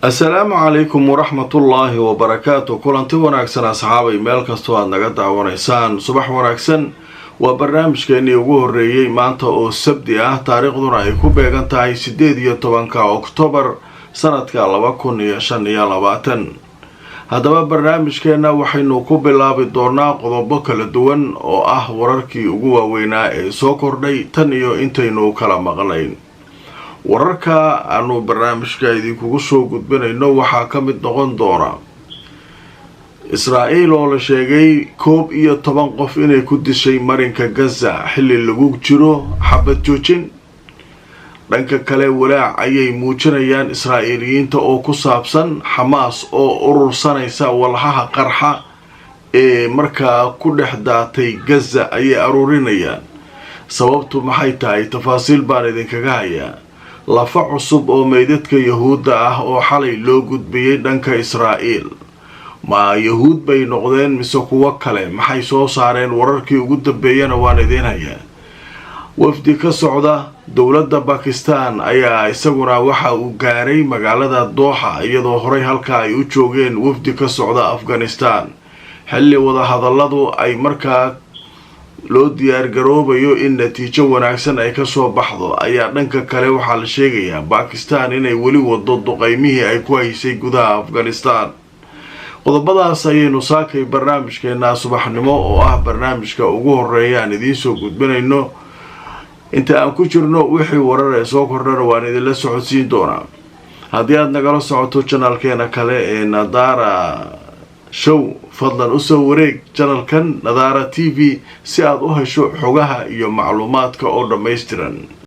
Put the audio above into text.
السلام عليكم ورحمة الله وبركاته. كلنتي wanaagsan asxaabay meel kasto aad naga daawanaysaan subax wanaagsan waa barnaamijkeeni ugu horeeyay maanta oo sabti ah taariikhduna ay ku beegan tahay 18 Oktoobar sanadka 2025. haddaba barnaamijkeena waxaynu ku bilaabi doonaa qodobo kala duwan oo ah wararkii ugu waaweynaa ee soo kordhay tan iyo intaynu kala maqnayn. wararka aanu barnaamijka idinkugu soo gudbinayno waxaa ka mid noqon doona Israa'iil oo la sheegay 11 qof inay ku dishay marinka Gaza xilli lagu jiro xabad joojin. dhanka kale walaac ayay muujinayaan Israa'iiliyiinta oo ku saabsan Xamaas oo urursanaysa walxaha qarxa ee markaa ku dhex daatay Gaza ayay aruurinayaan. sababtu maxay tahay tafaasiil baan idinkaga hayaa. lafa cusub oo meydadka Yahuudda ah oo xalay loo gudbiyay dhanka Israa'iil. ma Yahuud bay noqdeen mise kuwa kale maxay soo saareen wararkii ugu dambeeyana waan idin hayaa. wafdi ka socda dowladda Pakistan ayaa isaguna waxa uu gaaray magaalada Doha iyadoo horey halka ay u joogeen wafdi ka socda Afghanistan. xilli wada hadalladu ay markaa loo diyaar garoobayo in natiijo wanaagsan ay ka soo baxdo ayaa dhanka kale waxaa la sheegayaa Pakistan inay weli wado duqeymihii ay ku haysay gudaha Afghanistan. qodobadaas ayaynu saakay barnaamijkeena subaxnimo oo ah barnaamijka ugu horeeya aan idiin soo gudbinayno. inta aan ku jirno wixii warar ee soo kordhana waan idinla socodsiin doonaa. haddii aad nagala socoto channelkeena kale ee Nadara show fadlan u soo wareeg channelkan Nadara TV si aad u hesho xogaha iyo macluumaadka oo dhammaystiran.